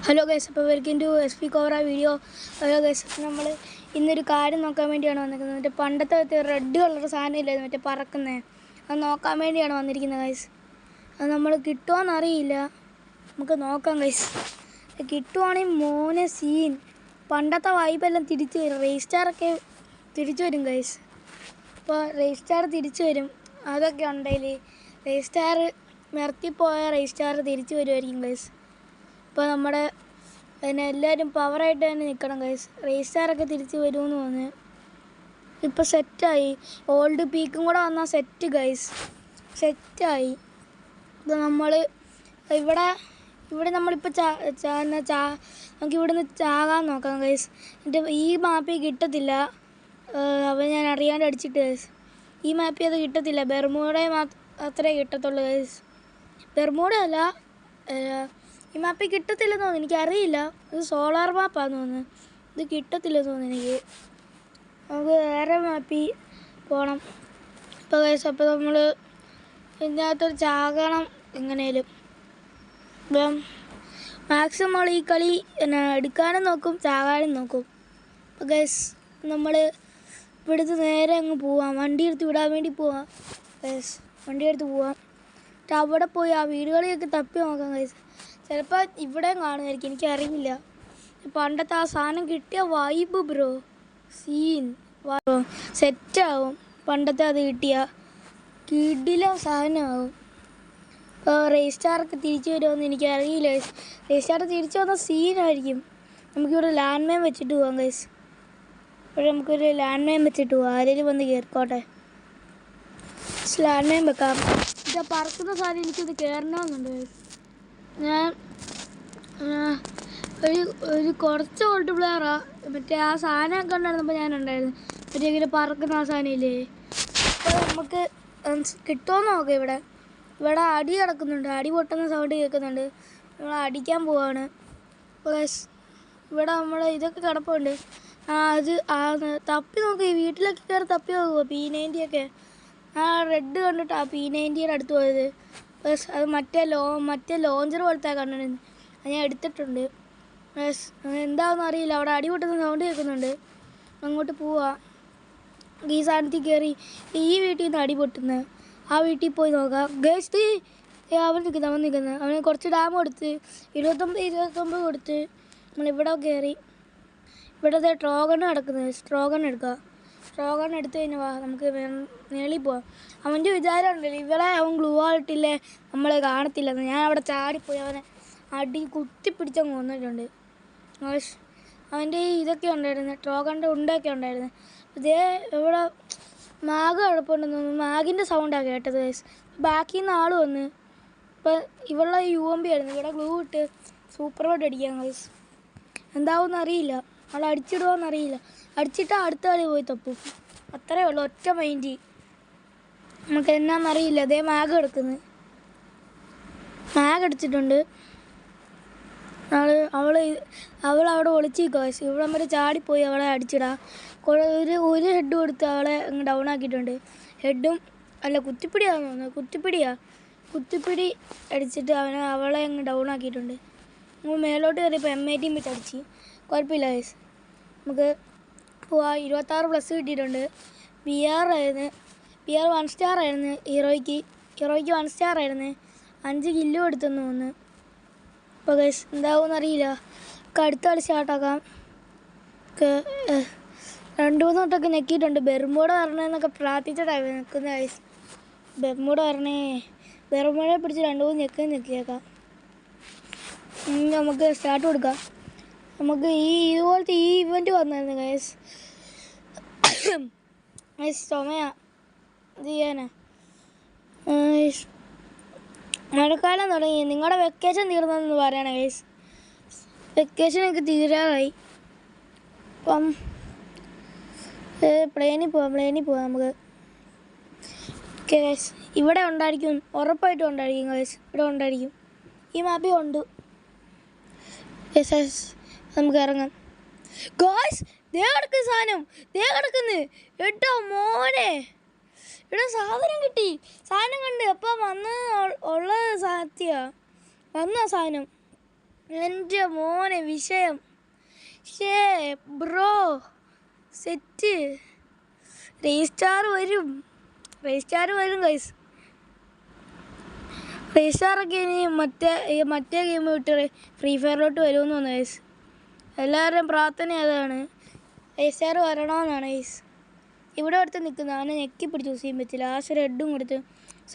Hello guys, അപ്പോൾ welcome to SP cobra video. Hello guys, നമ്മൾ ഇന്നൊരു കാര്യം നോക്കാൻ വേണ്ടിയാണ് വന്നിരിക്കുന്നത്. മറ്റേ പണ്ടത്തെ റെഡ് കളർ സാധനം ഇല്ലായിരുന്നു, മറ്റേ പറക്കുന്നത്, അത് നോക്കാൻ വേണ്ടിയാണ് വന്നിരിക്കുന്നത് ഗൈസ്. അത് നമ്മൾ കിട്ടുമോയെന്നറിയില്ല, നമുക്ക് നോക്കാം ഗൈസ്. കിട്ടുവാണെങ്കിൽ മോനെ സീൻ, പണ്ടത്തെ വൈബെല്ലാം തിരിച്ചു വരും, റേസ്റ്റാറൊക്കെ തിരിച്ചു വരും ഗൈസ്. അപ്പോൾ റേസ്റ്റാർ തിരിച്ചു വരും, അതൊക്കെ ഉണ്ടെങ്കിൽ റേസ്റ്റാർ നിർത്തിപ്പോയ റേസ്റ്റാർ തിരിച്ചു വരുമായിരിക്കും ഗൈസ്. ഇപ്പോൾ നമ്മുടെ പിന്നെ എല്ലാവരും പവറായിട്ട് തന്നെ നിൽക്കണം ഗൈസ്. റേസ്റ്റാറൊക്കെ തിരിച്ച് വരുമെന്ന് തോന്നുന്നു. ഇപ്പോൾ സെറ്റായി, ഓൾഡ് പീക്കും കൂടെ വന്നാൽ സെറ്റ് ഗൈസ്, സെറ്റായി. ഇത് നമ്മൾ ഇവിടെ നമ്മളിപ്പോൾ നമുക്ക് ഇവിടുന്ന് ചാകാൻ നോക്കാം ഗൈസ്. എന്നിട്ട് ഈ മാപ്പിൽ കിട്ടത്തില്ല, അപ്പോൾ ഞാൻ അറിയാണ്ട് അടിച്ചിട്ട് ഗൈസ്. ഈ മാപ്പിൽ അത് കിട്ടത്തില്ല, ബെർമൂഡ മാത്രമേ കിട്ടത്തുള്ളൂ ഗൈസ്. ബെർമൂഡ അല്ല, ഈ മാപ്പിൽ കിട്ടത്തില്ലെന്ന് തോന്നുന്നു, എനിക്കറിയില്ല. ഇത് സോളാർ മാപ്പാന്ന് തോന്നുന്നു, ഇത് കിട്ടത്തില്ലെന്ന് തോന്നുന്നു എനിക്ക്. നമുക്ക് വേറെ മാപ്പിൽ പോകണം. ഇപ്പോൾ ഗൈസ്, അപ്പോൾ നമ്മൾ ഇതിനകത്തൊരു ചാകണം എങ്ങനെയും. ഇപ്പം മാക്സിമം നമ്മൾ ഈ കളി എടുക്കാനും നോക്കും, ചാകാനും നോക്കും. അപ്പോൾ ഗൈസ്, നമ്മൾ ഇവിടുത്തെ നേരെ അങ്ങ് പോവാം, വണ്ടി എടുത്ത് വിടാൻ വേണ്ടി പോവാം ഗൈസ്. വണ്ടി എടുത്ത് പോവാം, എന്നിട്ട് അവിടെ പോയി ആ വീടുകളിലൊക്കെ തപ്പി നോക്കാം ഗൈസ്. ചിലപ്പോൾ ഇവിടെയും കാണുമായിരിക്കും, എനിക്കറിയില്ല. പണ്ടത്തെ ആ സാധനം കിട്ടിയ വൈബ് ബ്രോ, സീൻ സെറ്റാവും. പണ്ടത്തെ അത് കിട്ടിയ കിടിലം സാധനമാവും. ഇപ്പോൾ റേസ്റ്റാറൊക്കെ തിരിച്ചു വരുമെന്ന് എനിക്കറിയില്ല ഗൈസ്. റേസ്റ്റാർ തിരിച്ചു വന്ന സീനായിരിക്കും. നമുക്കിവിടെ ലാൻഡ് മൈൻ വെച്ചിട്ട് പോകാം ഗൈസ്. ഇവിടെ നമുക്കൊരു ലാൻഡ് മൈൻ വെച്ചിട്ട് പോകാം, ആരെങ്കിലും വന്ന് കയറിക്കോട്ടെ. ലാൻഡ് മൈൻ വെക്കാം. ഇത് പറക്കുന്ന സാധനം എനിക്കിത് കയറണമെന്നുണ്ട് ഗൈസ്. ഞാൻ ഒരു കുറച്ച് ഓൾഡ് പ്ലെയറാണ്. മറ്റേ ആ സാധനമൊക്കെ ഉണ്ടായിരുന്നപ്പോൾ ഞാനുണ്ടായിരുന്നു, മറ്റേ ഇങ്ങനെ പറക്കുന്ന ആ സാധനമില്ലേ. അപ്പോൾ നമുക്ക് കിട്ടുമെന്ന് നോക്കാം. ഇവിടെ അടി കിടക്കുന്നുണ്ട്, അടി പൊട്ടുന്ന സൗണ്ട് കേൾക്കുന്നുണ്ട്. നമ്മൾ അടിക്കാൻ പോവാണ്. അപ്പോൾ ഇവിടെ നമ്മൾ ഇതൊക്കെ കിടപ്പുണ്ട്. അത് തപ്പി നോക്കുക, ഈ വീട്ടിലൊക്കെ കയറി തപ്പി നോക്കുക. P90 ഒക്കെ ആ റെഡ് കണ്ടിട്ടാണ് P90യുടെ അടുത്ത് പോയത്. അത് മറ്റേ ലോഞ്ചർ പോലത്തെ കണ്ടിരുന്നു, അത് ഞാൻ എടുത്തിട്ടുണ്ട്. എന്താണെന്ന് അറിയില്ല, അവിടെ അടി പൊട്ടുന്ന സൗണ്ട് കേൾക്കുന്നുണ്ട്. അങ്ങോട്ട് പോവാം. ഈ സാധനത്തിൽ കയറി ഈ വീട്ടിൽ നിന്ന് അടി പൊട്ടുന്നത്, ആ വീട്ടിൽ പോയി നോക്കാം ഗൈസ്. അവൻ നിൽക്കുന്നത് അവന് കുറച്ച് ഡാം കൊടുത്ത് 29 കൊടുത്ത് നമ്മളിവിടെ കയറി. ഇവിടുത്തെ ട്രോഗൺ കിടക്കുന്നത്, ട്രോഗൺ എടുക്കുക. ട്രോഗൺ എടുത്ത് കഴിഞ്ഞാൽ നമുക്ക് മേളിൽ പോവാം. അവൻ്റെ വിചാരം ഉണ്ടല്ലോ, ഇവിടെ അവൻ ഗ്ലൂ ആയിട്ടില്ലേ നമ്മളെ കാണത്തില്ലെന്ന്. ഞാൻ അവിടെ ചാടിപ്പോയി അവനെ അടി കുത്തിപ്പിടിച്ചങ്ങ് കൊന്നിട്ടുണ്ട്. അവൻ്റെ ഇതൊക്കെ ഉണ്ടായിരുന്നു, ട്രോഗണിൻ്റെ ഉണ്ടൊക്കെ ഉണ്ടായിരുന്നു. ഇതേ ഇവിടെ മാഗ് കിടപ്പുണ്ടെന്ന് തോന്നുന്നു, മാഗിൻ്റെ സൗണ്ടാണ് കേട്ടത് ഗൈസ്. ബാക്കിൽ നിന്ന് ആൾ വന്ന്. ഇപ്പം ഇവിടെ UMP ആയിരുന്നു, ഇവിടെ ഗ്ലൂ ഇട്ട് സൂപ്പർ ബോട്ട് അടിക്കാം ഗൈസ്. എന്താവുമെന്ന് അറിയില്ല, അവൾ അടിച്ചിടുമോയെന്നറിയില്ല. അടിച്ചിട്ട് അടുത്ത കളി പോയി തപ്പും, അത്രയേ ഉള്ളൂ, ഒറ്റ മൈൻഡ്. നമുക്ക് എന്നാന്നറിയില്ല. അതേ മാഗ് കിടക്കുന്നത്, മാഗ് അടിച്ചിട്ടുണ്ട്. അവൾ അവിടെ ഒളിച്ചിരിക്കുക ഗൈസ്. ഇവിടെ വരെ ചാടിപ്പോയി അവളെ അടിച്ചിടാം. ഒരു ഹെഡ് കൊടുത്ത് അവളെ അങ്ങ് ഡൗൺ ആക്കിയിട്ടുണ്ട്. ഹെഡും അല്ല, കുത്തിപ്പിടിയാണെന്ന് തോന്നുന്നു, കുത്തിപ്പിടി അടിച്ചിട്ട് അവളെ അങ്ങ് ഡൗൺ ആക്കിയിട്ടുണ്ട്. നമ്മൾ മേലോട്ട് കയറിയപ്പോൾ M18 വെച്ച് അടിച്ച്, കുഴപ്പമില്ല ഗൈസ്. നമുക്ക് 26+ കിട്ടിയിട്ടുണ്ട്. PR ആയിരുന്നു, PR 1 സ്റ്റാർ ആയിരുന്നു. ഹീറോയ്ക്ക് 1 സ്റ്റാർ ആയിരുന്നു. 5 കില്ലും എടുത്തെന്ന് തോന്നുന്നു. അപ്പോൾ ഗൈസ് എന്താവുമെന്ന് അറിയില്ല, അടുത്ത കളി സ്റ്റാർട്ടാക്കാം. 2-3 വട്ടമൊക്കെ ഞെക്കിയിട്ടുണ്ട്. ബെർമൂഡ വരണമെന്നൊക്കെ പ്രാർത്ഥിച്ചിട്ടാണ് നിൽക്കുന്നത് ഗൈസ്. ബെർമൂഡ വരണേ, ബെർമൂഡയെ പിടിച്ച് 2-3 ഞെക്കിയേക്കാം. നമുക്ക് സ്റ്റാർട്ട് കൊടുക്കാം. നമുക്ക് ഇതുപോലത്തെ ഇവൻറ്റ് വന്നായിരുന്നു ഗൈസ്. ചുമയാ, ഇത് ചെയ്യാനാ. മഴക്കാലം തുടങ്ങി, നിങ്ങളുടെ വെക്കേഷൻ തീർന്നതെന്ന് പറയണേ ഗൈസ്. വെക്കേഷനൊക്കെ തീരാറായി. അപ്പം പ്ലെയിനിൽ പോവാം നമുക്ക്. ഓക്കെ ഗൈസ്, ഇവിടെ ഉണ്ടായിരിക്കും, ഉറപ്പായിട്ടും ഉണ്ടായിരിക്കും ഗൈസ്, ഇവിടെ ഉണ്ടായിരിക്കും. ഈ മാപ്പിൽ ഉണ്ട് ഗൈസ്. നമുക്ക് ഇറങ്ങാം ഗൈസ്. ദേ കിടക്കുന്ന സാധനം, ദേ കിടക്കുന്നു കേട്ടോ മോനെ. ഇവിടെ സാധനം കിട്ടി, സാധനം കണ്ട്. അപ്പം വന്ന് ഉള്ള സത്യമാണ് വന്ന സാധനം. എൻ്റെ മോനെ വിഷയം. ഷേ ബ്രോ സെറ്റ്. റീസ്റ്റാർ വരും ഗൈസ്. റീസ്റ്റാറൊക്കെ ഇനി മറ്റേ ഗെയിം വിട്ട് ഫ്രീ ഫയറിലോട്ട് വരുമെന്ന് തോന്നുന്നു ഗൈസ്. എല്ലാവരുടെയും പ്രാർത്ഥന അതാണ്, റീസ്റ്റാർ വരണമെന്നാണ് ഗൈസ്. ഇവിടെ അടുത്ത് നിൽക്കുന്ന അവനെ ഞെക്കി പിടിച്ച് യൂസ് ചെയ്യാൻ പറ്റില്ല. ലാസ്റ്റ് റെഡും കൊടുത്ത്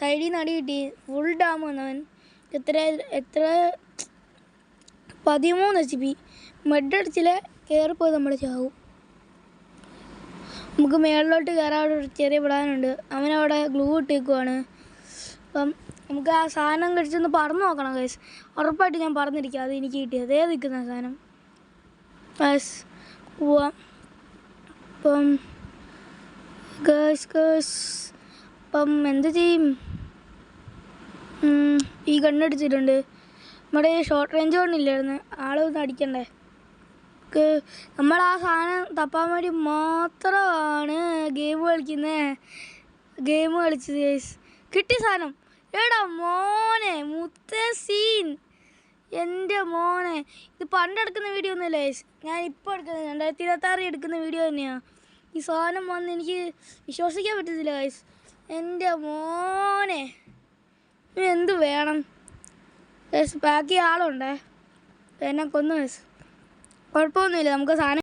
സൈഡിൽ നിന്ന് അടി കിട്ടി. ഫുൾ ഡാം വന്നവൻ. എത്ര 13 HP. മെഡടിച്ചില്ല, കയറിപ്പോയി നമ്മൾ ചാവും. നമുക്ക് മേളിലോട്ട് കയറാൻ ഒരു ചെറിയ പ്ലാനുണ്ട്. അവനവിടെ ഗ്ലൂ ഇട്ടേക്കുവാണ്. അപ്പം നമുക്ക് ആ സാധനം കഴിച്ചൊന്ന് പറന്ന് നോക്കണം ഗൈസ്. ഉറപ്പായിട്ട് ഞാൻ പറന്നിരിക്കുക. അത് എനിക്ക് കിട്ടി അതേ നിൽക്കുന്ന സാധനം ഗൈസ്. പോവാം. അപ്പം അപ്പം എന്ത് ചെയ്യും? ഈ ഗണ്ണടിച്ചിട്ടുണ്ട്. നമ്മുടെ ഷോർട്ട് റേഞ്ച് കൊണ്ടില്ലായിരുന്നു, ആളൊന്നും അടിക്കണ്ടേ. നമ്മൾ ആ സാധനം തപ്പാൻ വേണ്ടി മാത്രമാണ് ഗെയിം കളിച്ചത് ഗൈസ്. കിട്ടിയ സാധനം എടാ മോനെ മുത്തേ സീൻ. എൻ്റെ മോനെ, ഇത് പണ്ടെടുക്കുന്ന വീഡിയോ ഒന്നുമില്ല ഗൈസ്. ഞാൻ ഇപ്പോൾ എടുക്കുന്നത് 2026 എടുക്കുന്ന വീഡിയോ തന്നെയാണ്. ഈ സാധനം വന്ന് എനിക്ക് വിശ്വസിക്കാൻ പറ്റത്തില്ല ഗൈസ്. എൻ്റെ മോനെ, ഇനി എന്ത് വേണം ഗൈസ്? ബാക്കി ആളുണ്ടേ, എന്നെ കൊന്നു ഗൈസ്. കുഴപ്പമൊന്നുമില്ല, നമുക്ക് സാധനം